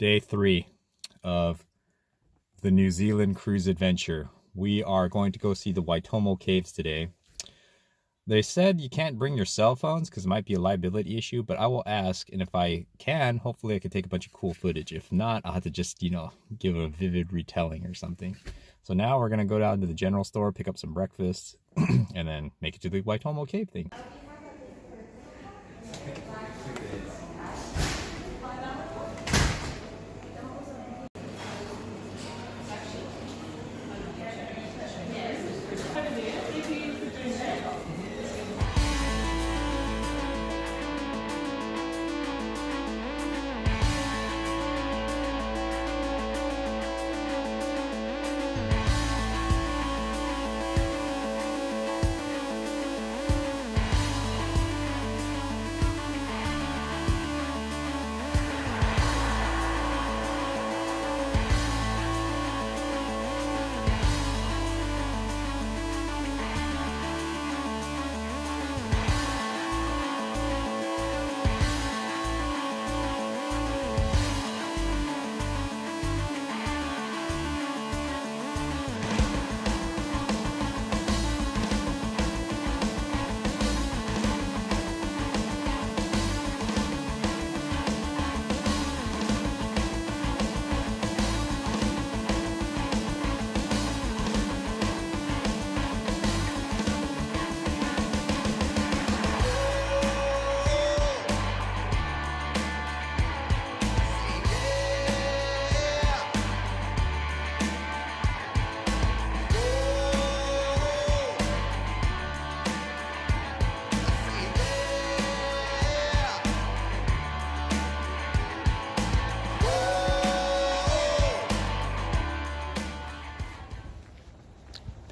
Day 3 of the New Zealand cruise adventure. We are going to go see the Waitomo Caves today. They said you can't bring your cell phones because it might be a liability issue, but I will ask, and if I can, hopefully I can take a bunch of cool footage. If not, I'll have to just, give a vivid retelling or something. So now we're going to go down to the general store, pick up some breakfast, and then make it to the Waitomo Cave thing.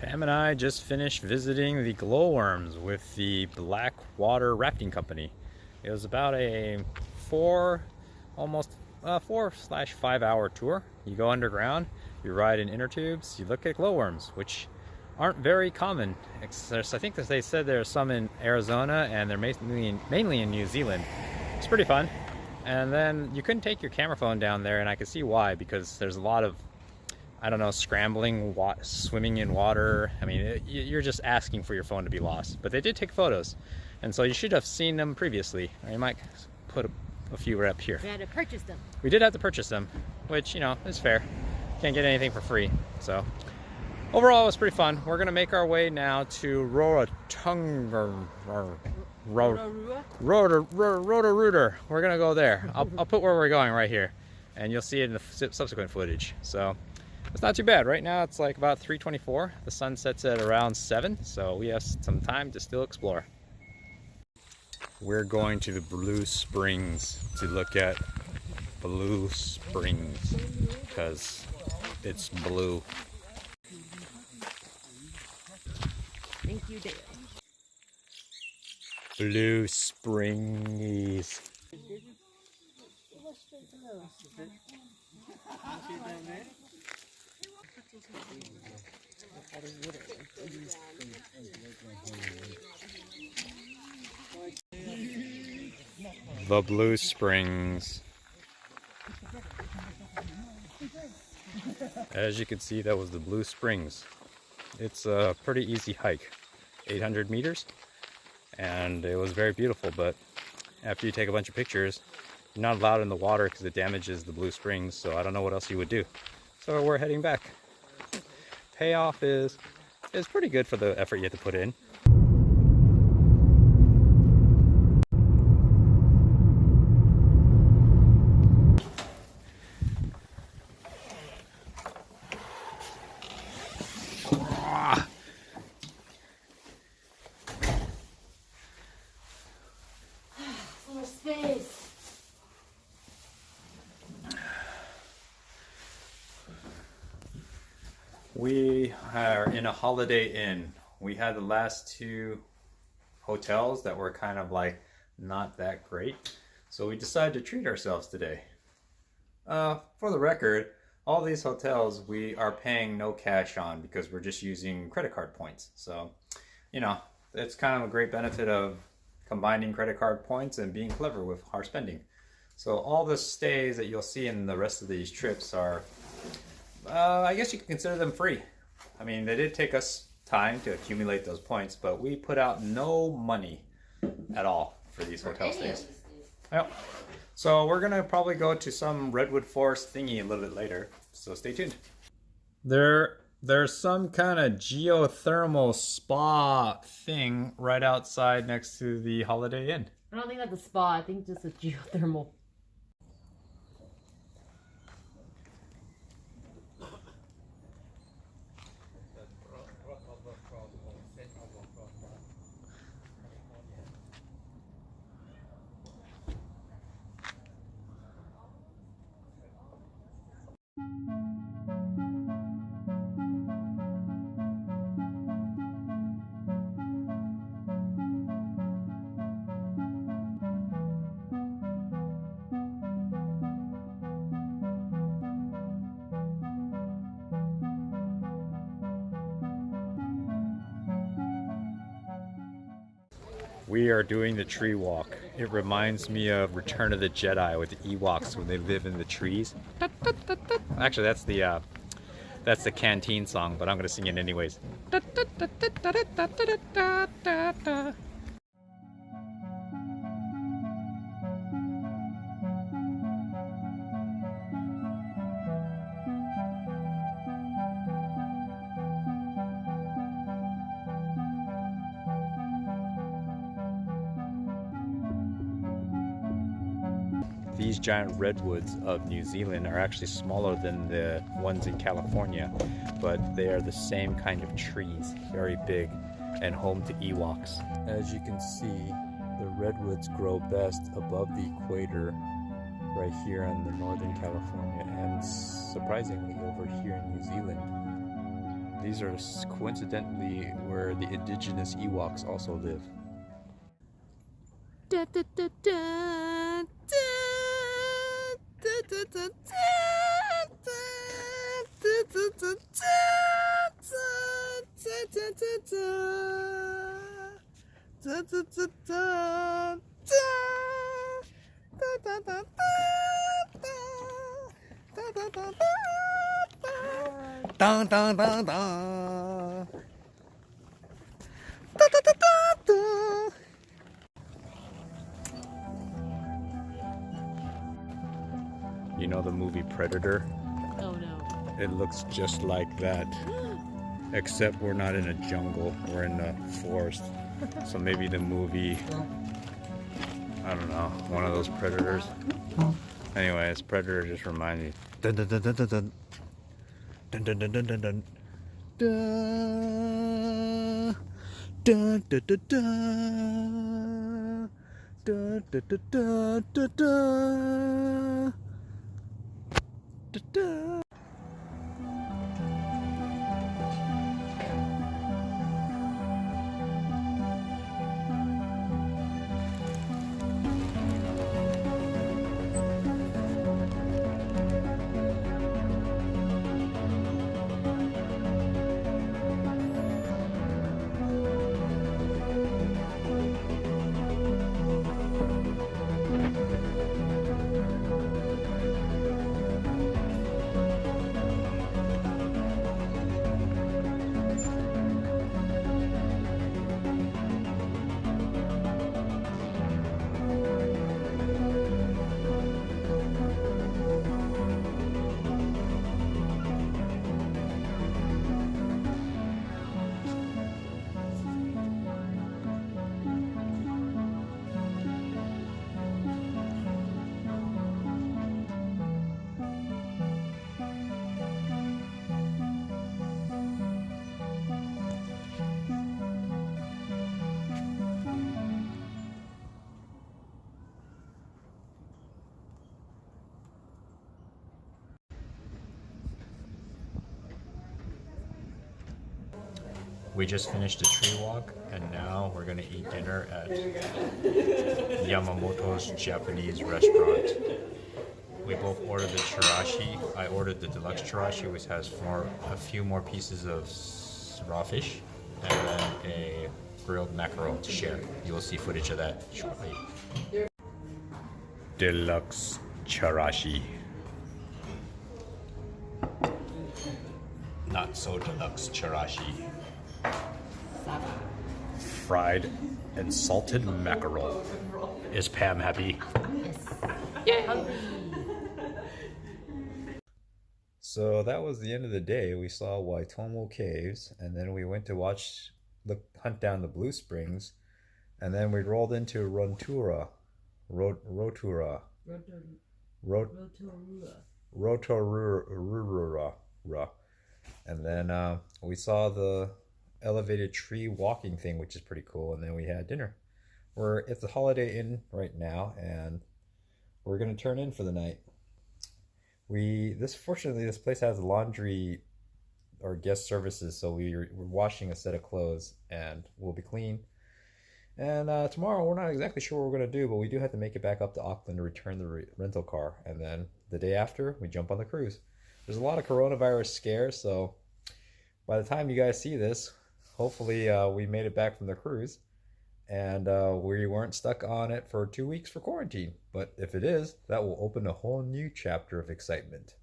Pam and I just finished visiting the glowworms with the BlackWater Rafting Company. It was about a almost 4/5 hour tour. You go underground, you ride in inner tubes, you look at glowworms, which aren't very common. I think that they said there are some in Arizona and they're mainly in New Zealand. It's pretty fun. And then you couldn't take your camera phone down there, and I could see why, because there's a lot of, I don't know, scrambling, swimming in water. I mean, you're just asking for your phone to be lost. But they did take photos, and so you should have seen them previously. Or you might put a few right up here. We had to purchase them. We did have to purchase them, which, is fair. Can't get anything for free. So overall, it was pretty fun. We're gonna make our way now to Rotorua. We're gonna go there. I'll put where we're going right here, and you'll see it in the subsequent footage. So it's not too bad. Right now it's like about 3:24. The sun sets at around 7, so we have some time to still explore. We're going to the Blue Springs to look at Blue Springs because it's blue. Thank you, Dale. Blue Springs. The Blue Springs. As you can see, that was the Blue Springs. It's a pretty easy hike, 800 meters, and it was very beautiful, but after you take a bunch of pictures, you're not allowed in the water because it damages the Blue Springs, so I don't know what else you would do. So we're heading back. Payoff is pretty good for the effort you have to put in. We are in a Holiday Inn. We had the last 2 hotels that were kind of like not that great, so we decided to treat ourselves today. For the record, all these hotels we are paying no cash on because we're just using credit card points. So, it's kind of a great benefit of combining credit card points and being clever with our spending. So all the stays that you'll see in the rest of these trips are, I guess you can consider them free. I mean, they did take us time to accumulate those points, but we put out no money at all for these hotel stays. Yep. So we're gonna probably go to some redwood forest thingy a little bit later, so stay tuned. There's some kind of geothermal spa thing right outside next to the Holiday Inn. I don't think that's a spa. I think just a geothermal. We are doing the tree walk. It reminds me of Return of the Jedi with the Ewoks when they live in the trees. Actually, that's the canteen song, but I'm gonna sing it anyways. These giant redwoods of New Zealand are actually smaller than the ones in California, but they are the same kind of trees, very big, and home to Ewoks. As you can see, the redwoods grow best above the equator, right here in the Northern California, and surprisingly over here in New Zealand. These are coincidentally where the indigenous Ewoks also live. Da, da, da, da, da. You know the movie Predator? Oh no. It looks just like that, except we're not in a jungle, we're in a forest. So maybe the movie, I don't know, one of those Predators. Anyways, Predator just reminds me. Dun dun dun dun dun dun. Dun dun dun dun dun dun. Dun dun dun dun. Dun dun dun dun dun dun. Da-da. We just finished the tree walk, and now we're gonna eat dinner at Yamamoto's Japanese restaurant. We both ordered the chirashi. I ordered the deluxe chirashi, which has a few more pieces of raw fish, and then a grilled mackerel to share. You will see footage of that shortly. Deluxe charashi. Not so deluxe charashi. Fried and salted mackerel. Is Pam happy? Yes. So that was the end of the day. We saw Waitomo Caves, and then we went to hunt down the Blue Springs, and then we rolled into Rotorua. Rotorua. And then we saw the elevated tree walking thing, which is pretty cool, and then we had dinner. We're at the Holiday Inn right now, and we're gonna turn in for the night. Fortunately, this place has laundry or guest services, so we're washing a set of clothes, and we'll be clean. And tomorrow, we're not exactly sure what we're gonna do, but we do have to make it back up to Auckland to return the rental car, and then the day after, we jump on the cruise. There's a lot of coronavirus scares, so by the time you guys see this, hopefully we made it back from the cruise, and we weren't stuck on it for 2 weeks for quarantine. But if it is, that will open a whole new chapter of excitement.